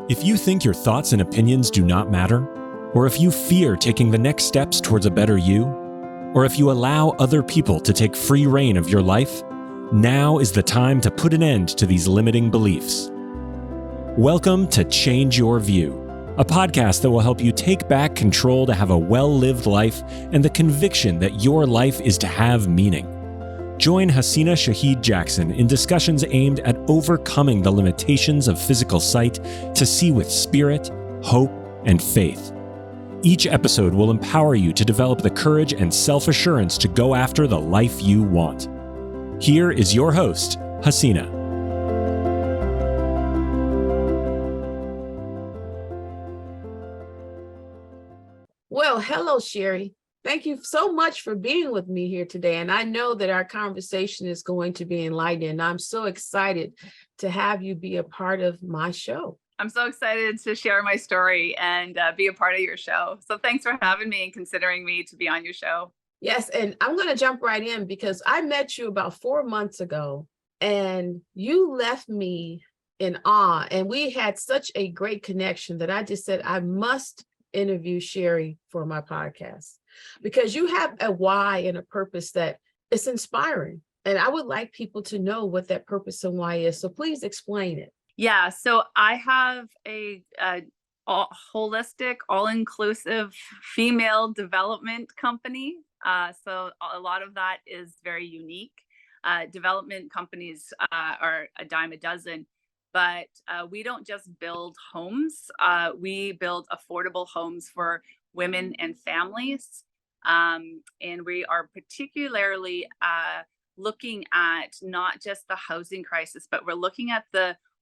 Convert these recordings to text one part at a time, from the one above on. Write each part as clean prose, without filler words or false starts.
If you think your thoughts and opinions do not matter, or if you fear taking the next steps towards a better you, or if you allow other people to take free reign of your life, now is the time to put an end to these limiting beliefs. Welcome to Change Your View, a podcast that will help you take back control to have a well-lived life and the conviction that your life is to have meaning. Join Haseena Shaheed-Jackson in discussions aimed at overcoming the limitations of physical sight to see with spirit, hope, and faith. Each episode will empower you to develop the courage and self-assurance to go after the life you want. Here is your host, Haseena. Well, hello, Cherie. Thank you so much for being with me here today. And I know that our conversation is going to be enlightening. I'm so excited to have you be a part of my show. I'm so excited to share my story and be a part of your show. So thanks for having me and considering me to be on your show. Yes, and I'm going to jump right in because I met you about 4 months ago and you left me in awe. And we had such a great connection that I just said, I must interview Cherie for my podcast because you have a why and a purpose that is inspiring. And I would like people to know what that purpose and why is. So please explain it. Yeah, so I have a holistic, all-inclusive female development company. So a lot of that is very unique. Development companies are a dime a dozen. But we don't just build homes, we build affordable homes for women and families. And we are particularly looking at not just the housing crisis, but we're looking at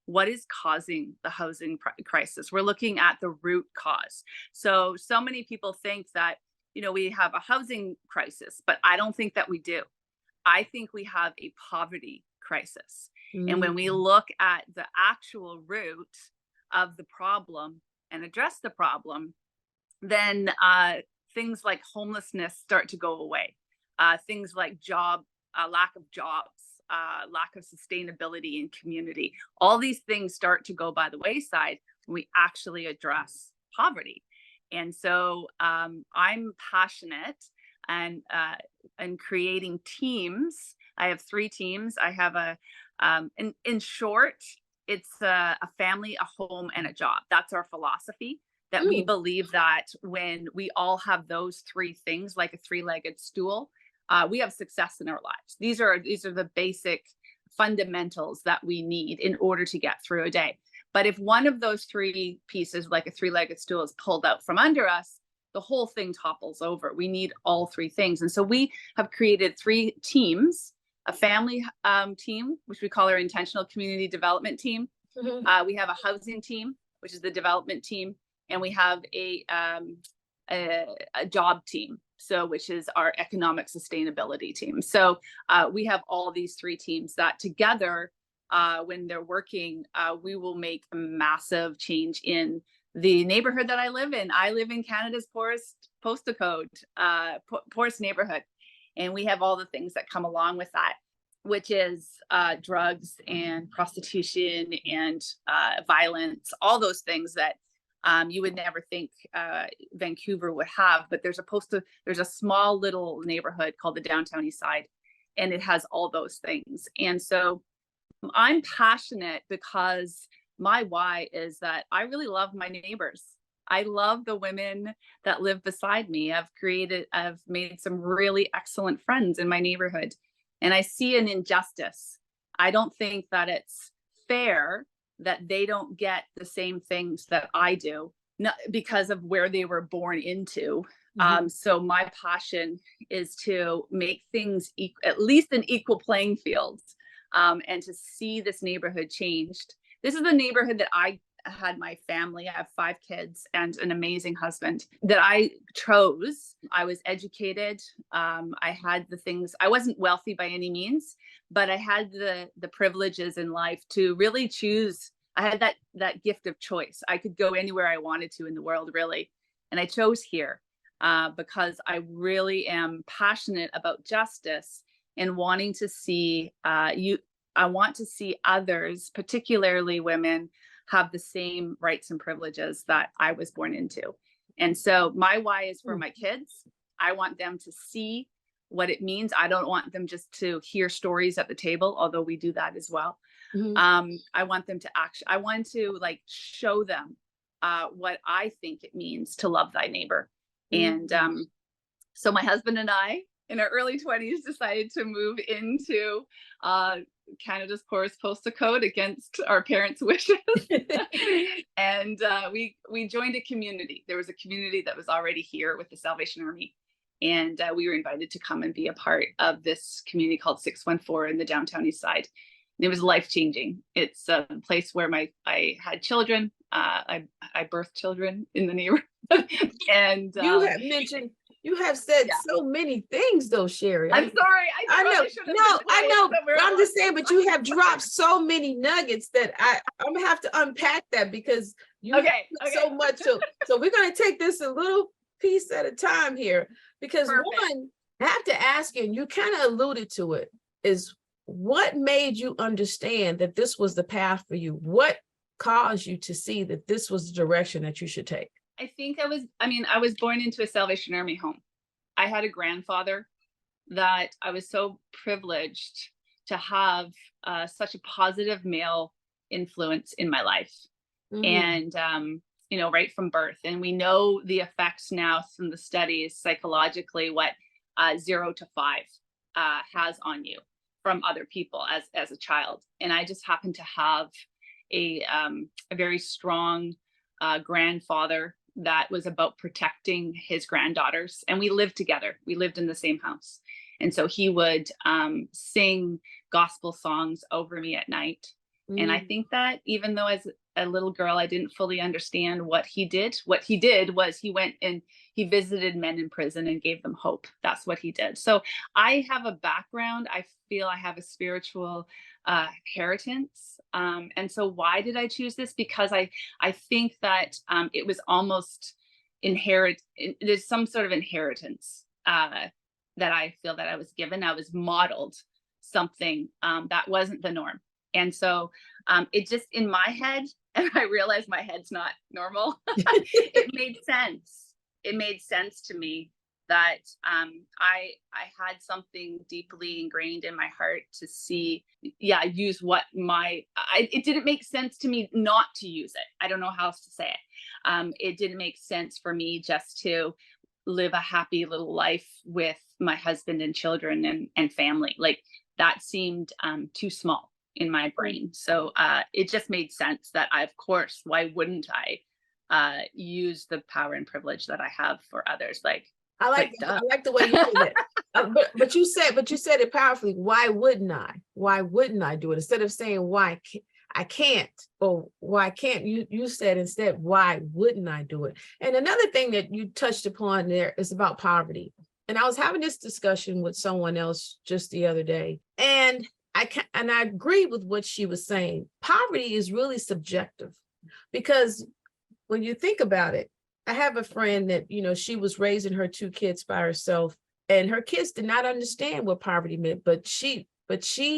what is causing the housing crisis. We're looking at the root cause. So many people think that, we have a housing crisis, but I don't think that we do. I think we have a poverty crisis. And when we look at the actual root of the problem and address the problem, then things like homelessness start to go away. Things like lack of jobs, lack of sustainability in community, all these things start to go by the wayside when we actually address poverty. And so I'm passionate and creating teams. I have 3 teams. I have in short, it's a family, a home, and a job. That's our philosophy, that we believe that when we all have those 3 things, like a 3-legged stool, we have success in our lives. These are the basic fundamentals that we need in order to get through a day. But if one of those 3 pieces, like a 3-legged stool, is pulled out from under us, the whole thing topples over. We need all 3 things. And so we have created 3 teams. A family team, which we call our intentional community development team. We have a housing team, which is the development team, and we have a job team, which is our economic sustainability team. So we have all these 3 teams that together, when they're working, we will make a massive change in the neighborhood that I live in. I live in Canada's poorest postal code, poorest neighborhood. And we have all the things that come along with that, which is drugs and prostitution and violence, all those things that you would never think Vancouver would have. But there's a small little neighborhood called the Downtown East Side, and it has all those things. And so I'm passionate because my why is that I really love my neighbors. I love the women that live beside me. I've made some really excellent friends in my neighborhood, and I see an injustice. I don't think that it's fair that they don't get the same things that I do, not because of where they were born into. So my passion is to make things at least an equal playing field, and to see this neighborhood changed. This is the neighborhood that I had my family. I have 5 kids and an amazing husband that I chose. I was educated. I had the things. I wasn't wealthy by any means, but I had the privileges in life to really choose. I had that gift of choice. I could go anywhere I wanted to in the world, really. And I chose here because I really am passionate about justice and wanting to see I want to see others, particularly women, have the same rights and privileges that I was born into. And so my why is for my kids. I want them to see what it means. I don't want them just to hear stories at the table, although we do that as well. I want them to I want to like show them what I think it means to love thy neighbor. And so my husband and I, in our early 20s, decided to move into Canada's poorest postal code against our parents' wishes. And we joined a community. There was a community that was already here with the Salvation Army. And we were invited to come and be a part of this community called 614 in the downtown east side. And it was life-changing. It's a place where I had children. I birthed children in the neighborhood. And you have said so many things though, Cherie. I'm sorry. I know. But I'm just saying, but you have dropped so many nuggets that I'm gonna have to unpack that, because you have so much. So we're gonna take this a little piece at a time here, because one, I have to ask you, and you kind of alluded to it, is what made you understand that this was the path for you? What caused you to see that this was the direction that you should take? I think I was born into a Salvation Army home. I had a grandfather that I was so privileged to have such a positive male influence in my life. And, right from birth. And we know the effects now from the studies psychologically, what 0 to 5 has on you from other people as a child. And I just happened to have a very strong grandfather that was about protecting his granddaughters, and we lived together. We lived in the same house. And so he would sing gospel songs over me at night. And I think that even though as a little girl, I didn't fully understand what he did was he went and he visited men in prison and gave them hope. That's what he did. So I have a background. I feel I have a spiritual inheritance. And so why did I choose this? Because I think that it was almost there's some sort of inheritance that I feel that I was given. I was modeled something that wasn't the norm. And so it just in my head, and I realized my head's not normal, it made sense. It made sense to me that I had something deeply ingrained in my heart to see, use what it didn't make sense to me not to use it. I don't know how else to say it. It didn't make sense for me just to live a happy little life with my husband and children and family. Like that seemed too small in my brain. So it just made sense that of course, why wouldn't I use the power and privilege that I have for others? I like the way you did it. But you said it powerfully. Why wouldn't I? Why wouldn't I do it? Instead of saying why I can't, or why can't you said instead, why wouldn't I do it? And another thing that you touched upon there is about poverty. And I was having this discussion with someone else just the other day, and I agree with what she was saying. Poverty is really subjective, because when you think about it, I have a friend that, she was raising her 2 kids by herself, and her kids did not understand what poverty meant, but she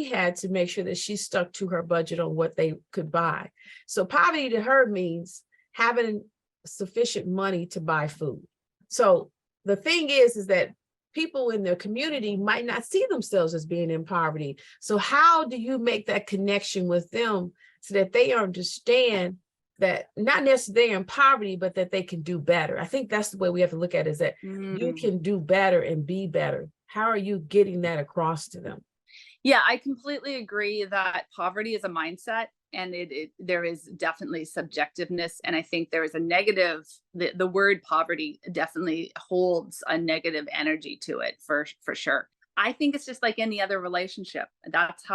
had to make sure that she stuck to her budget on what they could buy. So poverty to her means having sufficient money to buy food. So the thing is that people in their community might not see themselves as being in poverty. So how do you make that connection with them so that they understand that not necessarily in poverty, but that they can do better? I think that's the way we have to look at it, is that you can do better and be better. How are you getting that across to them? Yeah, I completely agree that poverty is a mindset, and there is definitely subjectiveness. And I think there is a negative, the word poverty definitely holds a negative energy to it for sure. I think it's just like any other relationship. That's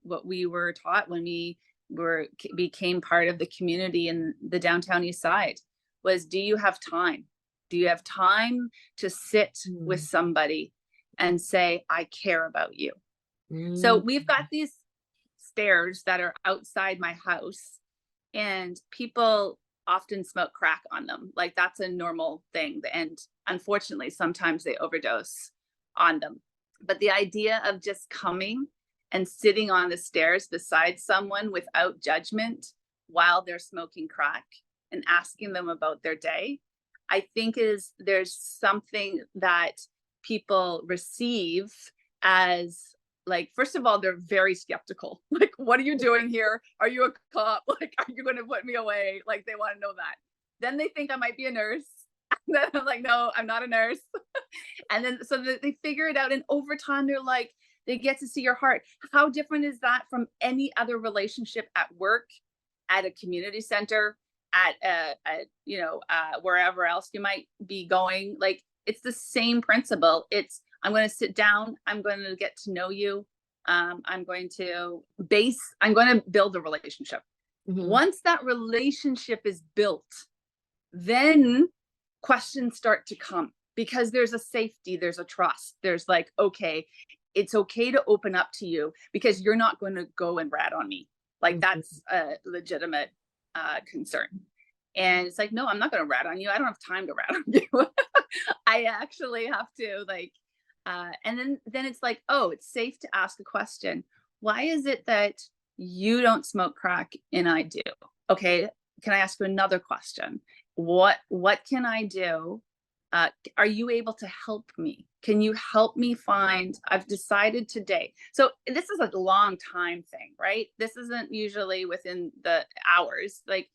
what we were taught when we became part of the community in the downtown east side was, do you have time? Do you have time to sit with somebody and say, I care about you? So we've got these stairs that are outside my house, and people often smoke crack on them. Like that's a normal thing. And unfortunately, sometimes they overdose on them. But the idea of just coming and sitting on the stairs beside someone without judgment while they're smoking crack and asking them about their day, I think there's something that people receive as, like, first of all, they're very skeptical. Like, what are you doing here? Are you a cop? Like, are you going to put me away? Like, they want to know that. Then they think I might be a nurse. And then I'm like, no, I'm not a nurse. And then so they figure it out. And over time, they're like, they get to see your heart. How different is that from any other relationship at work, at a community center, at wherever else you might be going? Like, it's the same principle. I'm going to sit down. I'm going to get to know you. I'm going to build a relationship. Mhm. Once that relationship is built, then questions start to come, because there's a safety, there's a trust. There's like, okay, it's okay to open up to you because you're not going to go and rat on me. Like, that's a legitimate concern. And it's like, no, I'm not going to rat on you. I don't have time to rat on you. I actually have to, like, and then it's like, oh, it's safe to ask a question. Why is it that you don't smoke crack and I do? Okay, can I ask you another question? What can I do? Are you able to help me? Can you help me find, I've decided today. So this is a long time thing, right? This isn't usually within the hours, like,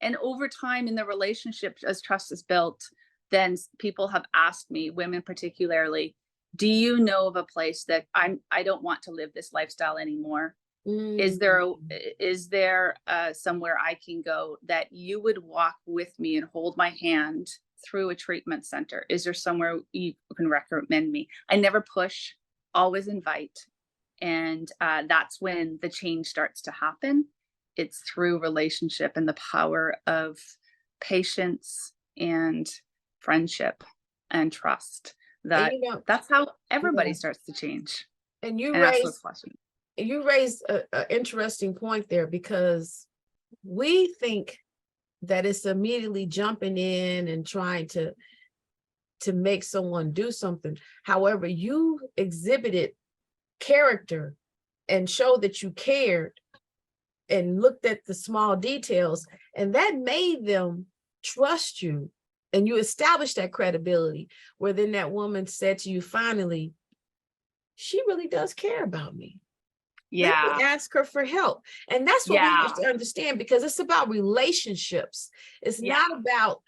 and over time in the relationship, as trust is built, then people have asked me, women particularly, do you know of a place that I don't want to live this lifestyle anymore? Is there somewhere I can go that you would walk with me and hold my hand through a treatment center? Is there somewhere you can recommend me? I never push, always invite. And that's when the change starts to happen. It's through relationship and the power of patience and friendship and trust. That's how everybody starts to change. And you ask those questions. You raised an interesting point there, because we think that it's immediately jumping in and trying to make someone do something. However, you exhibited character and showed that you cared and looked at the small details, and that made them trust you. And you established that credibility, where then that woman said to you, finally, she really does care about me. Yeah. Let me ask her for help. And that's what we have to understand, because it's about relationships. It's not about,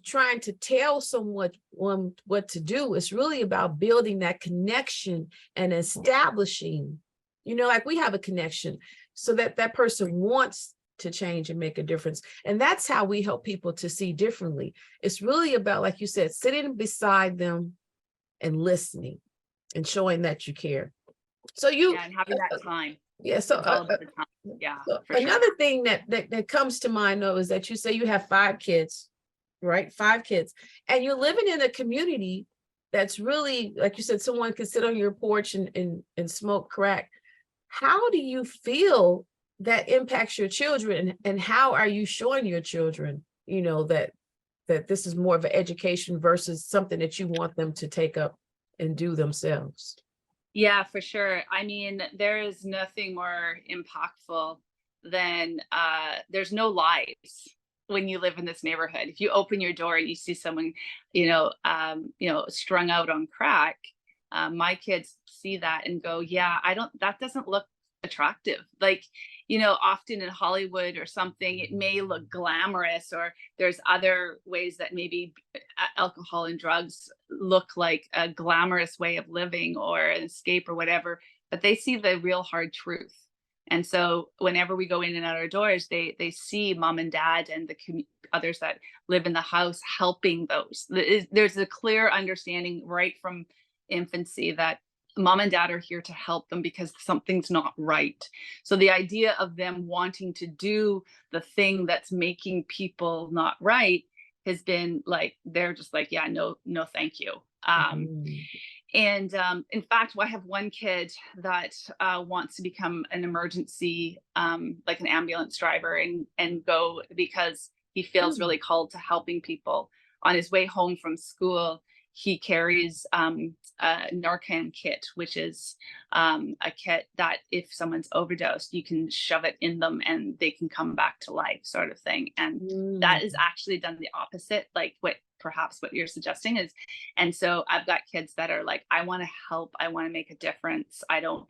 trying to tell someone what to do. It's really about building that connection and establishing, like we have a connection so that that person wants to change and make a difference. And that's how we help people to see differently. It's really about, like you said, sitting beside them and listening and showing that you care. So and having that time. Yeah. So it's all about the time. Yeah. So another thing that comes to mind, though, is that you say you have 5 kids, right? 5 kids, and you're living in a community that's really, like you said, someone can sit on your porch and smoke crack. How do you feel that impacts your children, and how are you showing your children, that this is more of an education versus something that you want them to take up and do themselves? Yeah, for sure. I mean, there is nothing more impactful than there's no lies when you live in this neighborhood. If you open your door and you see someone, strung out on crack, my kids see that and go, yeah, that doesn't look attractive. Like, often in Hollywood or something, it may look glamorous, or there's other ways that maybe alcohol and drugs look like a glamorous way of living or an escape or whatever, but they see the real hard truth. And so whenever we go in and out our doors, they see mom and dad and the others that live in the house helping those. There's a clear understanding right from infancy that mom and dad are here to help them because something's not right. So the idea of them wanting to do the thing that's making people not right has been like, they're just like, yeah, no, thank you. And in fact, I have one kid that wants to become an emergency, like an ambulance driver, and go because he feels really called to helping people. On his way home from school, he carries a Narcan kit, which is a kit that if someone's overdosed, you can shove it in them and they can come back to life, sort of thing. And that is actually done the opposite, like perhaps what you're suggesting is. And so I've got kids that are like, I want to help, I want to make a difference. I don't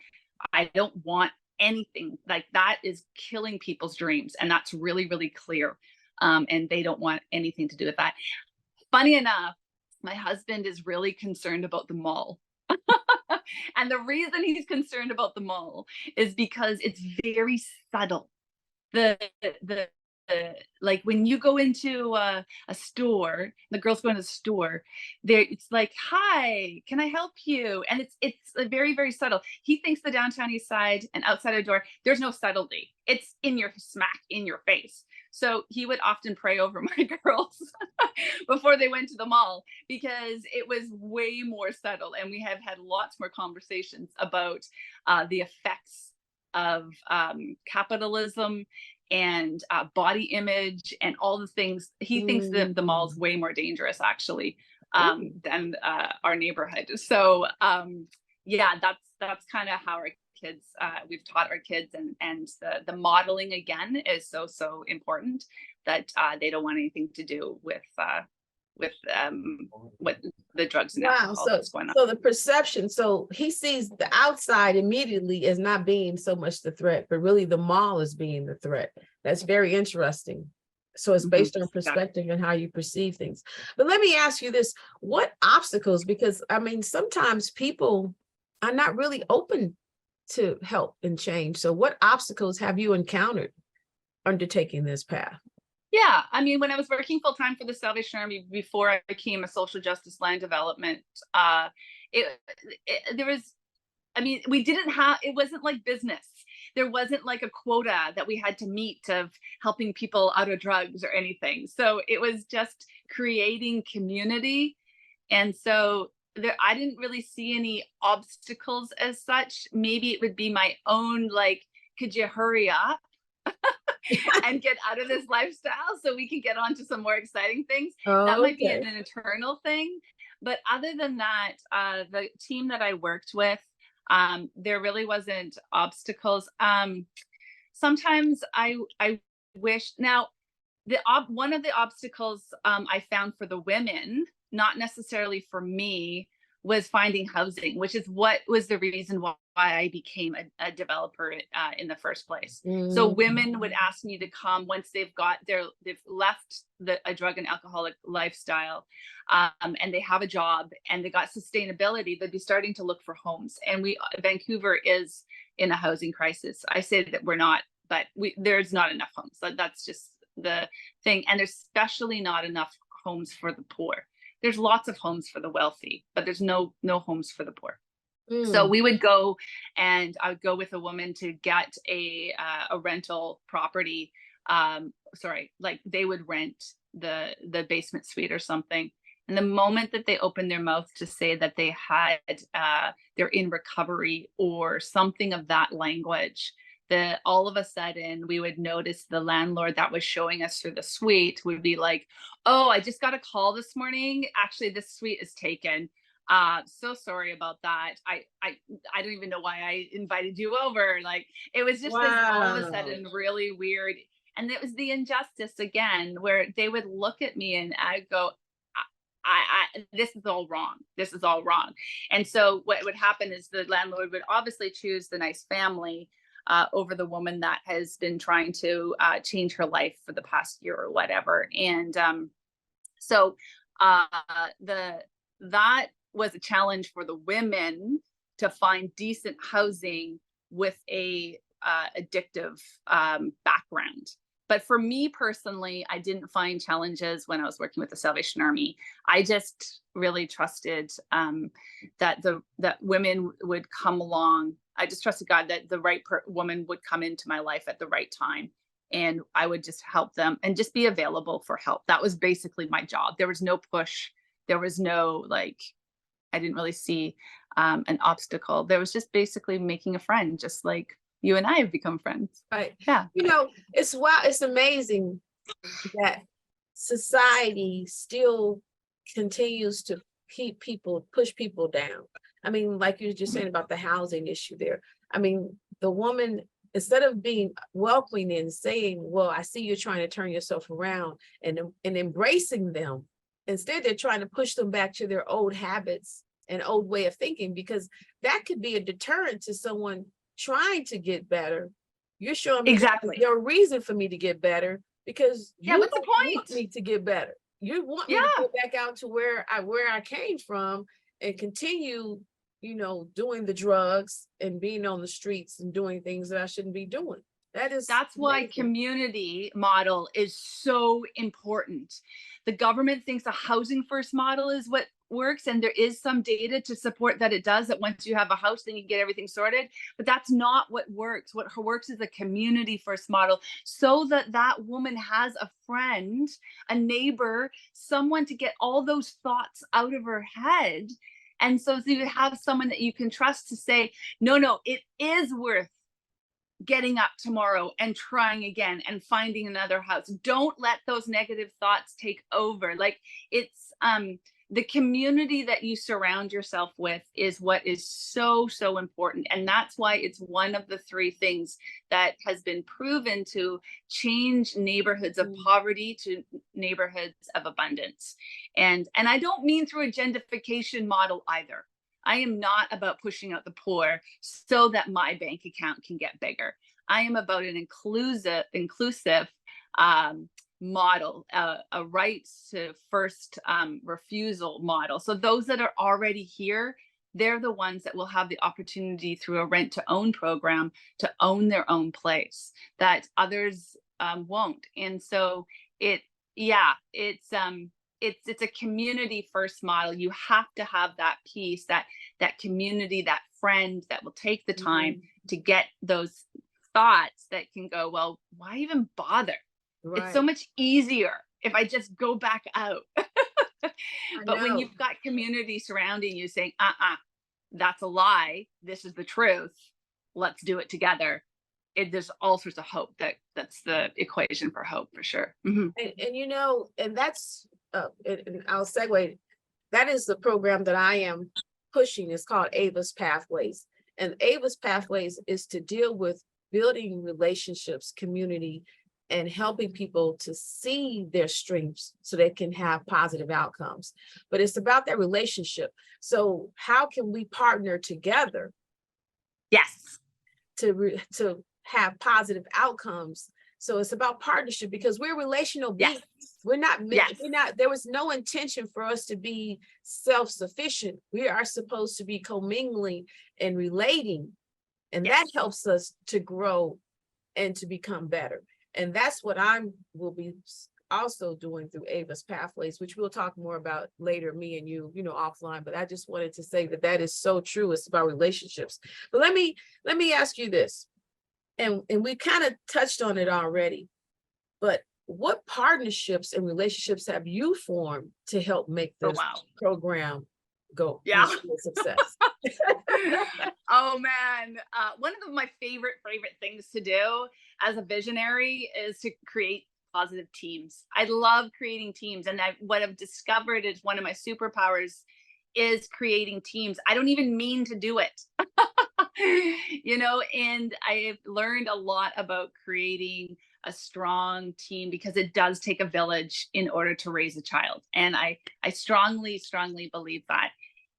want anything like that is killing people's dreams. And that's really, really clear. And they don't want anything to do with that. Funny enough, my husband is really concerned about the mall. And the reason he's concerned about the mall is because it's very subtle. The like when you go into a store, the girls go into the store, there it's like, hi, can I help you? And it's very, very subtle. He thinks the downtown east side and outside our door, there's no subtlety. It's in your smack in your face. So he would often pray over my girls before they went to the mall because it was way more subtle. And we have had lots more conversations about the effects of capitalism and body image and all the things. He thinks that the mall is way more dangerous actually than our neighborhood. So yeah, that's kind of how our kids, we've taught our kids, and the modeling again is so important that they don't want anything to do with what the drugs and alcohol that's going on. So the perception, so he sees the outside immediately as not being so much the threat, but really the mall is being the threat. That's very interesting. So it's based on perspective and how you perceive things. But let me ask you this, what obstacles, because I mean, sometimes people are not really open to help and change. So what obstacles have you encountered undertaking this path? Yeah, I mean, when I was working full time for the Salvation Army before I became a social justice land development, there was, I mean, we didn't have, it wasn't like business. There wasn't like a quota that we had to meet of helping people out of drugs or anything. So it was just creating community. And so I didn't really see any obstacles as such. Maybe it would be my own, like, could you hurry up and get out of this lifestyle so we can get on to some more exciting things? That might be an internal thing. But other than that, the team that I worked with, there really wasn't obstacles. Sometimes I wish, now, one of the obstacles I found for the women, not necessarily for me, was finding housing, which is what was the reason why I became a developer in the first place. So women would ask me to come once they've left a drug and alcoholic lifestyle, and they have a job and they got sustainability, they'd be starting to look for homes. And Vancouver is in a housing crisis. I say that we're not, but there's not enough homes. That's just the thing. And there's especially not enough homes for the poor. There's lots of homes for the wealthy, but there's no homes for the poor. So we would go, and I would go with a woman to get a rental property. Like they would rent the basement suite or something. And the moment that they opened their mouth to say that they had, they're in recovery or something of that language, that all of a sudden we would notice the landlord that was showing us through the suite would be like, oh, I just got a call this morning. Actually, this suite is taken. So sorry about that. I don't even know why I invited you over. Like, it was just this all of a sudden really weird. And it was the injustice again, where they would look at me and I'd go, this is all wrong. This is all wrong. And so what would happen is the landlord would obviously choose the nice family over the woman that has been trying to change her life for the past year or whatever. And so that was a challenge for the women to find decent housing with a addictive background. But for me personally, I didn't find challenges when I was working with the Salvation Army. I just really trusted that women would come along. I just trusted God that the right woman would come into my life at the right time, and I would just help them and just be available for help. That was basically my job. There was no push. There was no, like, I didn't really see an obstacle. There was just basically making a friend, just like you and I have become friends. Right. Yeah. You know, it's amazing that society still continues to push people down. I mean, like you were just saying about the housing issue there. I mean, the woman, instead of being welcoming and saying, well, I see you're trying to turn yourself around and embracing them, instead they're trying to push them back to their old habits and old way of thinking, because that could be a deterrent to someone trying to get better. You're showing me Exactly. there's a reason for me to get better, because you what's the want point? me to get better. You want me to go back out to where I came from and continue, doing the drugs and being on the streets and doing things that I shouldn't be doing. That's why community model is so important. The government thinks a housing first model is what works, and there is some data to support that it does, that once you have a house, then you get everything sorted. But that's not what works. What works is a community first model, so that that woman has a friend, a neighbor, someone to get all those thoughts out of her head. And so you have someone that you can trust to say, no, it is worth getting up tomorrow and trying again and finding another house. Don't let those negative thoughts take over. Like, it's the community that you surround yourself with is what is so important. And that's why it's one of the 3 things that has been proven to change neighborhoods of poverty to neighborhoods of abundance. And I don't mean through a gentrification model either. I am not about pushing out the poor so that my bank account can get bigger. I am about an inclusive model, a rights to first refusal model. So those that are already here, they're the ones that will have the opportunity through a rent to own program to own their own place that others won't. And so it's a community first model. You have to have that piece, that community, that friend that will take the time to get those thoughts that can go, well, why even bother? Right. It's so much easier if I just go back out. But when you've got community surrounding you saying, that's a lie, this is the truth, let's do it together. There's all sorts of hope. That's the equation for hope, for sure. And that's and I'll segue. That is the program that I am pushing. It's called Ava's Pathways. And Ava's Pathways is to deal with building relationships, community, and helping people to see their strengths so they can have positive outcomes. But it's about that relationship. So how can we partner together? Yes. To have positive outcomes. So it's about partnership, because we're relational beings. Yes. There was no intention for us to be self-sufficient. We are supposed to be commingling and relating. And that helps us to grow and to become better. And that's what will be also doing through Ava's Pathways, which we'll talk more about later, me and you, offline. But I just wanted to say that is so true. It's about relationships. But let me ask you this. And we kind of touched on it already, but what partnerships and relationships have you formed to help make this program go to success? Oh man, one of my favorite things to do as a visionary is to create positive teams. I love creating teams, and what I've discovered is one of my superpowers is creating teams. I don't even mean to do it. And I've learned a lot about creating a strong team, because it does take a village in order to raise a child. And I strongly believe that.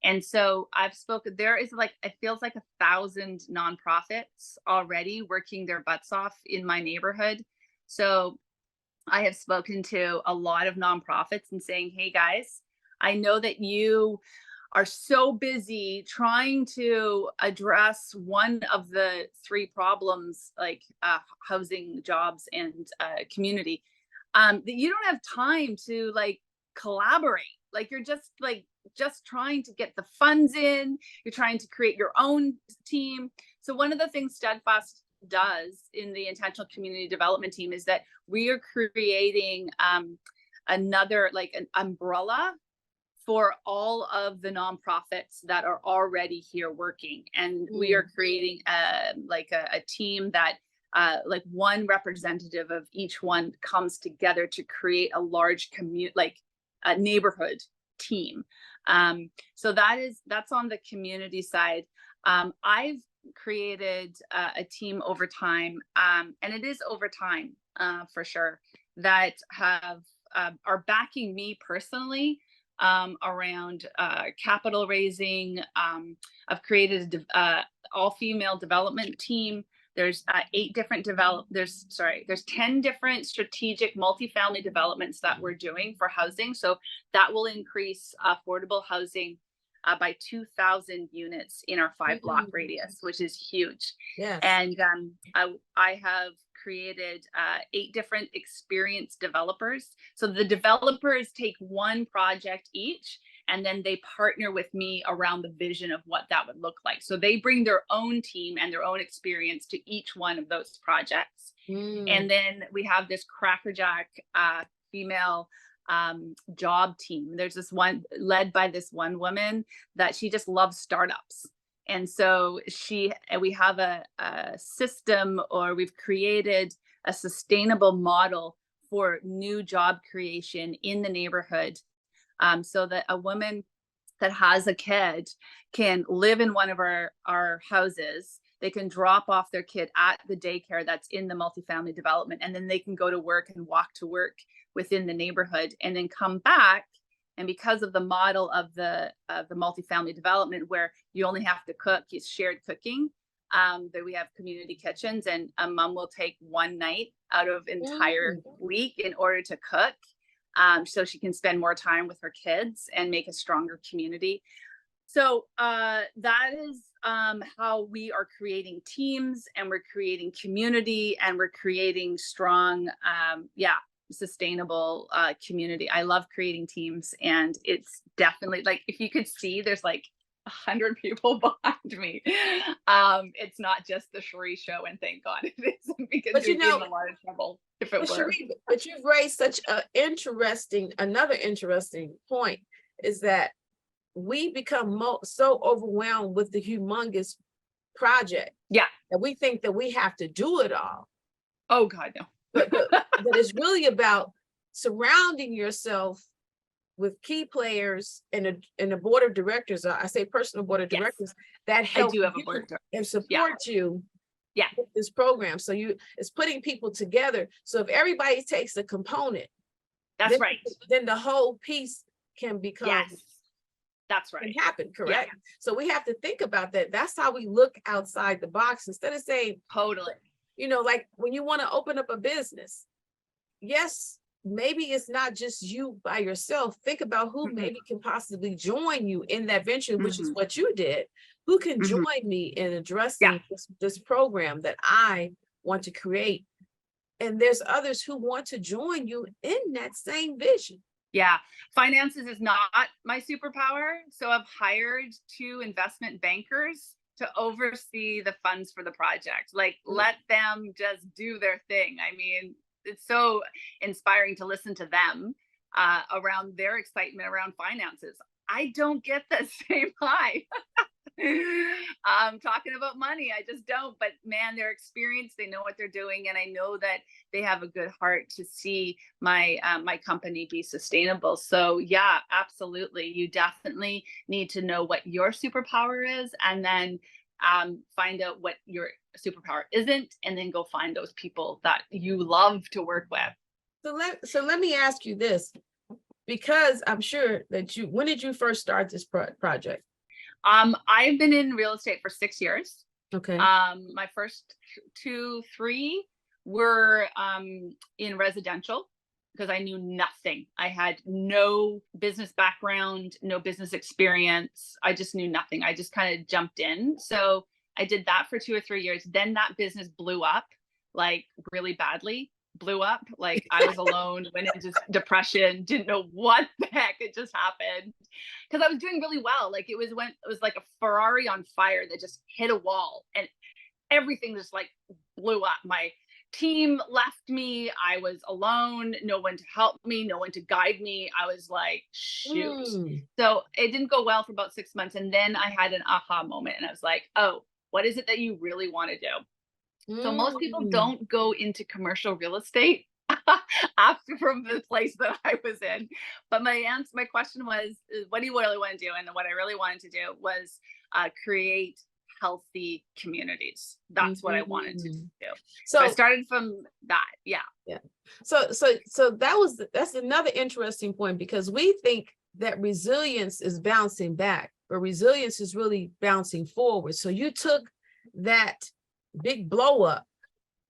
And so I've spoken, there is it feels like 1,000 nonprofits already working their butts off in my neighborhood. So I have spoken to a lot of nonprofits and saying, hey guys, I know that you are so busy trying to address one of the 3 problems, like housing, jobs, and community, that you don't have time to collaborate. You're just trying to get the funds in, you're trying to create your own team. So one of the things Steadfast does in the intentional community development team is that we are creating another an umbrella for all of the nonprofits that are already here working. And we are creating a team that one representative of each one comes together to create a large a neighborhood team. So that's on the community side. I've created a team over time, and it is over time for sure, that have are backing me personally around capital raising. I've created a all-female development team. There's 10 different strategic multifamily developments that we're doing for housing. So that will increase affordable housing by 2,000 units in our 5-block radius, which is huge. Yes. And I have created 8 different experienced developers. So the developers take one project each, and then they partner with me around the vision of what that would look like. So they bring their own team and their own experience to each one of those projects. And then we have this crackerjack female job team. There's this one led by this one woman that she just loves startups. And so we have a system, or we've created a sustainable model for new job creation in the neighborhood, so that a woman that has a kid can live in one of our houses. They can drop off their kid at the daycare that's in the multifamily development, and then they can go to work and walk to work within the neighborhood, and then come back. And because of the model of the multifamily development, where you only have to cook, it's shared cooking, that we have community kitchens, and a mom will take one night out of entire week in order to cook, so she can spend more time with her kids and make a stronger community. So that is how we are creating teams, and we're creating community, and we're creating strong, sustainable community. I love creating teams, and it's definitely, like, if you could see, there's like 100 people behind me. It's not just the Cherie show, and thank God it isn't, because we'd be in a lot of trouble if it were. Cherie, but you've raised such another interesting point, is that we become so overwhelmed with the humongous project, that we think that we have to do it all. Oh God, no. But it's really about surrounding yourself with key players and a board of directors, or I say personal board of directors, that help you and support you with this program. So it's putting people together. So if everybody takes a component, then the whole piece can become that's right. Can happen, correct? So we have to think about that. That's how we look outside the box, instead of saying, totally. Like when you want to open up a business, yes, maybe it's not just you by yourself. Think about who maybe can possibly join you in that venture, which is what you did. Who can join me in addressing this program that I want to create? And there's others who want to join you in that same vision. Yeah, finances is not my superpower. So I've hired 2 investment bankers to oversee the funds for the project. Like, let them just do their thing. I mean, it's so inspiring to listen to them around their excitement around finances. I don't get the same high. Talking about money, I just don't. But man, they're experienced, they know what they're doing, and I know that they have a good heart to see my company be sustainable. So yeah, absolutely, you definitely need to know what your superpower is, and then find out what your superpower isn't, and then go find those people that you love to work with. So let me ask you this, because I'm sure that when did you first start this project? I've been in real estate for 6 years. Okay. My first 2-3 were in residential, because I knew nothing. I had no business background, no business experience. I just knew nothing. I just kind of jumped in. So I did that for 2 or 3 years. Then that business blew up, like really badly. Blew up. Like I was alone, went into depression, didn't know what the heck it just happened, because I was doing really well. Like it was like a Ferrari on fire that just hit a wall, and everything just like blew up. My team left me. I was alone, no one to help me, no one to guide me. I was like, shoot. So it didn't go well for about 6 months, and then I had an aha moment, and I was like, oh, what is it that you really want to do? So most people don't go into commercial real estate after from the place that I was in. But my question was, what do you really want to do? And what I really wanted to do was create healthy communities. That's what I wanted to do. So I started from that. Yeah. Yeah. So that's another interesting point, because we think that resilience is bouncing back, but resilience is really bouncing forward. So you took that big blow up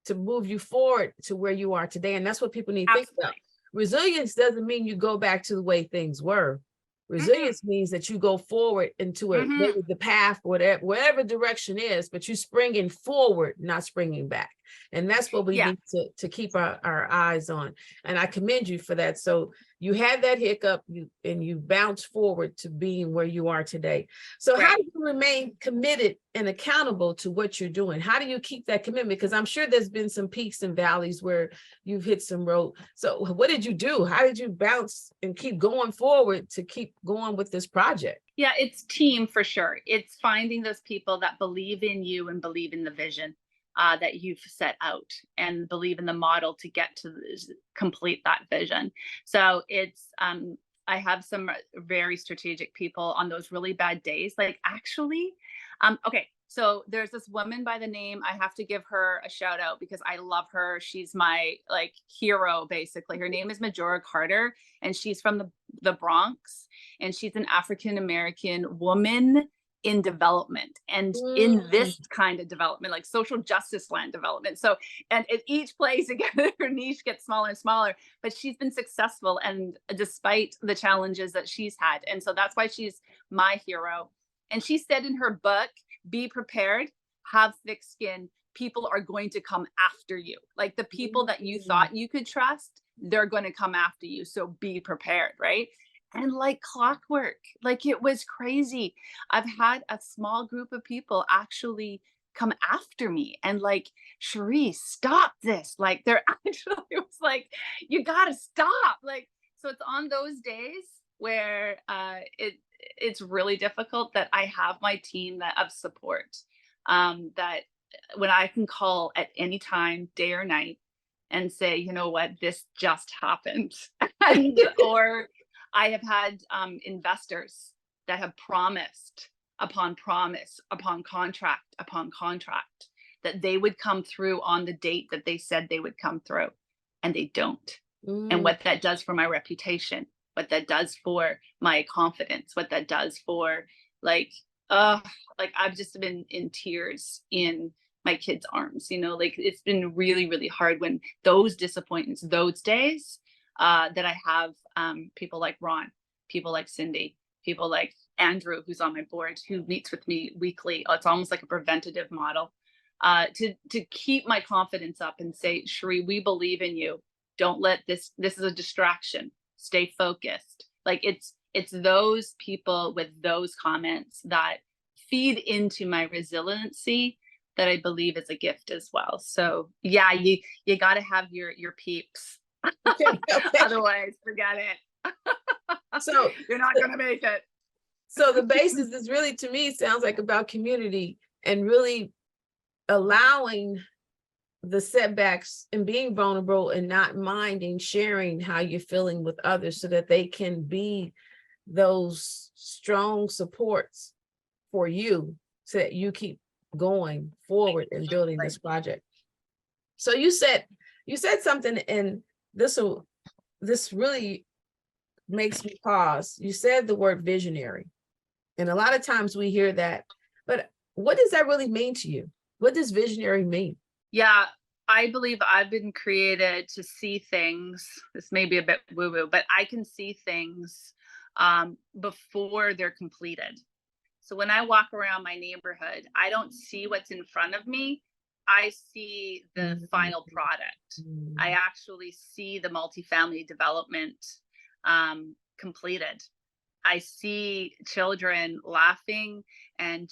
to move you forward to where you are today. And that's what people need to think about. Resilience doesn't mean you go back to the way things were. Resilience means that you go forward into maybe the path, whatever direction is, but you're springing forward, not springing back. And that's what we need to keep our eyes on. And I commend you for that. So you had that hiccup, and you bounced forward to being where you are today. So how do you remain committed and accountable to what you're doing? How do you keep that commitment? Because I'm sure there's been some peaks and valleys where you've hit some road. So what did you do? How did you bounce and keep going forward to keep going with this project? Yeah, it's team for sure. It's finding those people that believe in you and believe in the vision that you've set out, and believe in the model to get to complete that vision. So it's, I have some very strategic people on those really bad days. Like actually, okay, so there's this woman by the name, I have to give her a shout out because I love her. She's my like hero, basically. Her name is Majora Carter, and she's from the Bronx, and she's an African-American woman in development, and in this kind of development, like social justice land development. So, and at each place, again, her niche gets smaller and smaller, but she's been successful, and despite the challenges that she's had. And so that's why she's my hero. And she said in her book, be prepared, have thick skin. People are going to come after you. Like the people that you thought you could trust, they're going to come after you. So be prepared, right? And like clockwork, like it was crazy. I've had a small group of people actually come after me and like, Cherie, stop this. Like they're actually, it was like, you gotta stop. Like, so it's on those days where it's really difficult that I have my team of support, that when I can call at any time, day or night, and say, you know what, this just happened. And, or I have had investors that have promised upon promise, upon contract, that they would come through on the date that they said they would come through, and they don't. And what that does for my reputation, what that does for my confidence, what that does for like I've just been in tears in my kids' arms, you know, like it's been really, really hard when those disappointments, those days, that I have people like Ron, people like Cindy, people like Andrew, who's on my board, who meets with me weekly. It's almost like a preventative model, to keep my confidence up and say, Cherie, we believe in you. Don't let this is a distraction. Stay focused. Like it's those people with those comments that feed into my resiliency that I believe is a gift as well. So yeah, you got to have your peeps. Okay. Otherwise, forget it. So you're not going to make it. So the basis is really, to me, sounds like about community and really allowing the setbacks and being vulnerable and not minding sharing how you're feeling with others so that they can be those strong supports for you so that you keep going forward and building this project. So you said something, and this really makes me pause. You said the word visionary, and a lot of times we hear that, but what does that really mean to you? What does visionary mean? Yeah, I believe I've been created to see things. This may be a bit woo-woo, but I can see things before they're completed. So when I walk around my neighborhood, I don't see what's in front of me. I see the final product. I actually see the multifamily development completed. I see children laughing and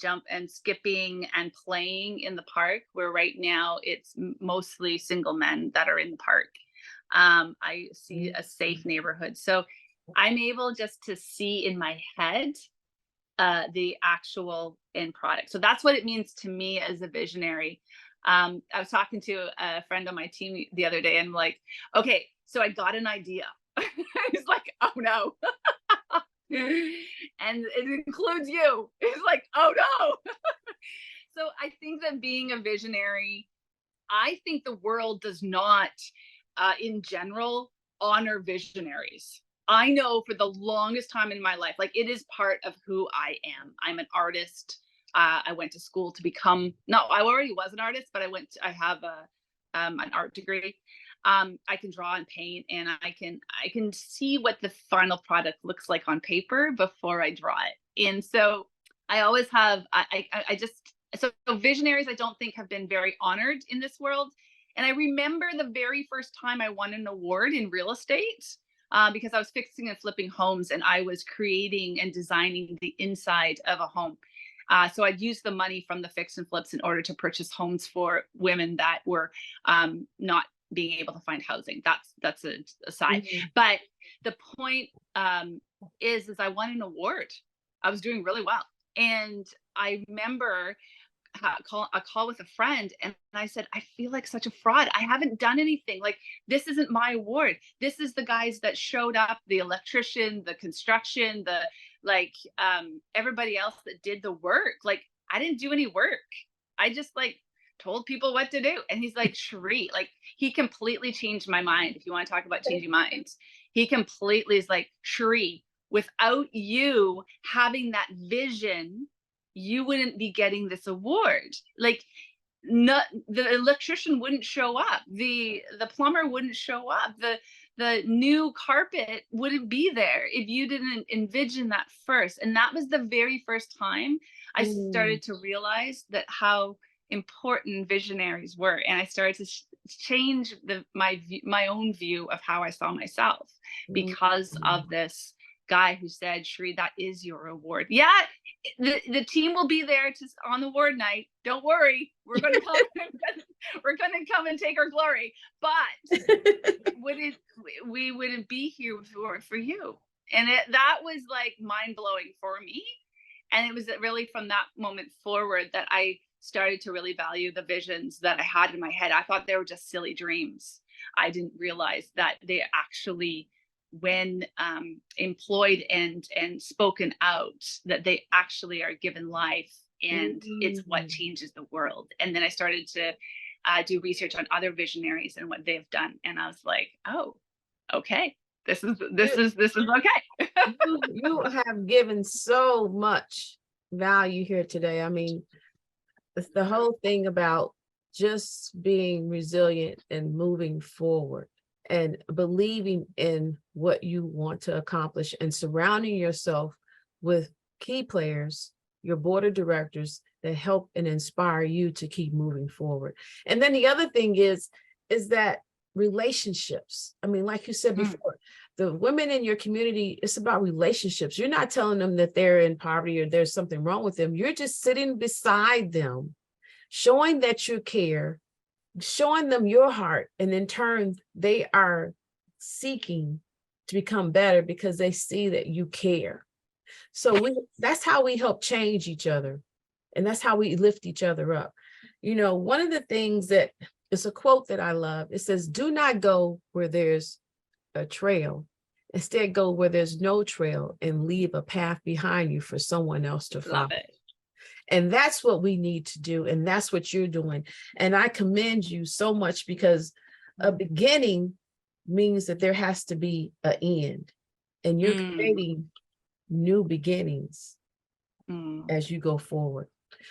skipping and playing in the park, where right now it's mostly single men that are in the park. I see a safe neighborhood. So I'm able just to see in my head the actual end product. So that's what it means to me as a visionary. I was talking to a friend on my team the other day, and I'm like, okay, so I got an idea. He's like, oh no. And it includes you. He's like, oh no. So I think that being a visionary, I think the world does not, in general, honor visionaries. I know for the longest time in my life, like it is part of who I am. I'm an artist. I went to school to become, no, I already was an artist, but I have an art degree. I can draw and paint, and I can see what the final product looks like on paper before I draw it. And so I always have, I just, so visionaries, I don't think have been very honored in this world. And I remember the very first time I won an award in real estate, because I was fixing and flipping homes, and I was creating and designing the inside of a home. So I'd use the money from the fix and flips in order to purchase homes for women that were not being able to find housing. That's a aside. Mm-hmm. But the point is I won an award. I was doing really well. And I remember a call with a friend, and I said, I feel like such a fraud. I haven't done anything. Like, this isn't my award. This is the guys that showed up, the electrician, the construction, the everybody else that did the work. Like, I didn't do any work. I just told people what to do. And he's like, Cherie, he completely changed my mind. If you want to talk about changing minds, he completely is like, Cherie, without you having that vision, you wouldn't be getting this award. The electrician wouldn't show up. The plumber wouldn't show up. The new carpet wouldn't be there if you didn't envision that first. And that was the very first time I started to realize that how important visionaries were. And I started to change my own view of how I saw myself because of this guy who said, Cherie, that is your award. Yeah, the team will be there on the award night. Don't worry, we're going to come. We're going to come and take our glory. But we wouldn't be here for you. And that was mind blowing for me. And it was really from that moment forward that I started to really value the visions that I had in my head. I thought they were just silly dreams. I didn't realize that they actually, when employed and spoken out, that they actually are given life, and it's what changes the world. And then I started to do research on other visionaries and what they've done, and I was like, oh, okay, this is okay. you have given so much value here today. I mean, the whole thing about just being resilient and moving forward and believing in what you want to accomplish and surrounding yourself with key players, your board of directors that help and inspire you to keep moving forward. And then the other thing is that relationships. I mean, like you said before, the women in your community, it's about relationships. You're not telling them that they're in poverty or there's something wrong with them. You're just sitting beside them, showing that you care, showing them your heart, and in turn, they are seeking to become better because they see that you care. So that's how we help change each other. And that's how we lift each other up. You know, one of the things that is a quote that I love, it says, do not go where there's a trail. Instead, go where there's no trail and leave a path behind you for someone else to follow. Love it. And that's what we need to do. And that's what you're doing. And I commend you so much, because a beginning means that there has to be an end. And you're creating new beginnings as you go forward.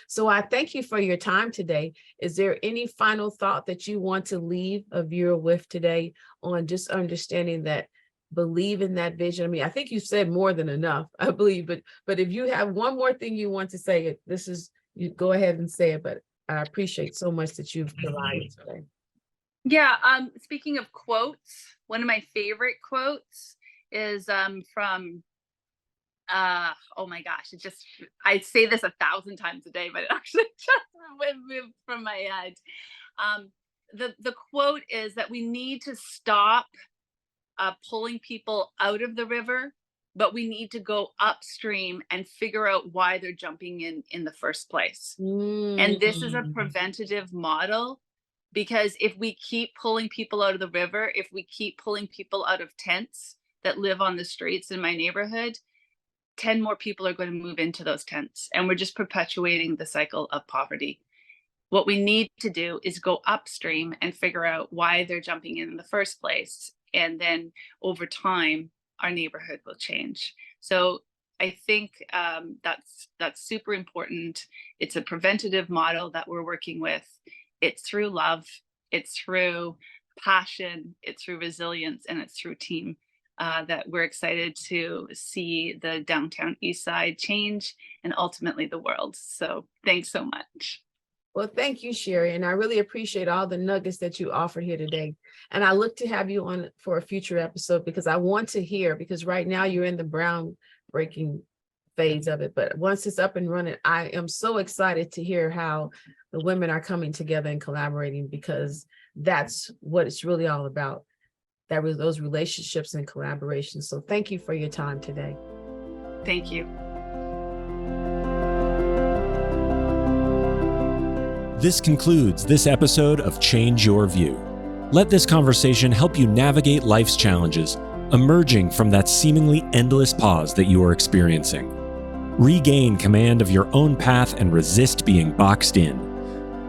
So I thank you for your time today. Is there any final thought that you want to leave a viewer with today on just understanding that believe in that vision? I mean, I think you said more than enough, I believe, but if you have one more thing you want to say, you go ahead and say it, but I appreciate so much that you've provided today. Yeah. Speaking of quotes, one of my favorite quotes is from oh my gosh, I say this 1,000 times a day, but it actually just moved from my head. The quote is that we need to stop pulling people out of the river. but we need to go upstream and figure out why they're jumping in the first place. And this is a preventative model, because if we keep pulling people out of the river, if we keep pulling people out of tents that live on the streets in my neighborhood, 10 more people are going to move into those tents, and we're just perpetuating the cycle of poverty. What we need to do is go upstream and figure out why they're jumping in the first place. And then over time, our neighborhood will change. So I think that's super important. It's a preventative model that we're working with. It's through love, it's through passion, it's through resilience, and it's through team that we're excited to see the downtown East Side change and ultimately the world. So thanks so much. Well, thank you, Cherie. And I really appreciate all the nuggets that you offered here today. And I look to have you on for a future episode, because I want to hear, because right now you're in the groundbreaking phase of it. But once it's up and running, I am so excited to hear how the women are coming together and collaborating, because that's what it's really all about. That was those relationships and collaborations. So thank you for your time today. Thank you. This concludes this episode of Change Your View. Let this conversation help you navigate life's challenges, emerging from that seemingly endless pause that you are experiencing. Regain command of your own path and resist being boxed in.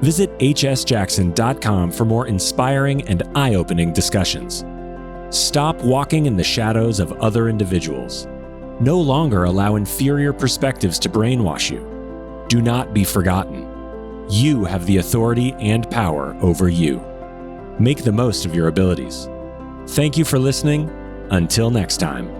Visit hsjackson.com for more inspiring and eye-opening discussions. Stop walking in the shadows of other individuals. No longer allow inferior perspectives to brainwash you. Do not be forgotten. You have the authority and power over you. Make the most of your abilities. Thank you for listening. Until next time.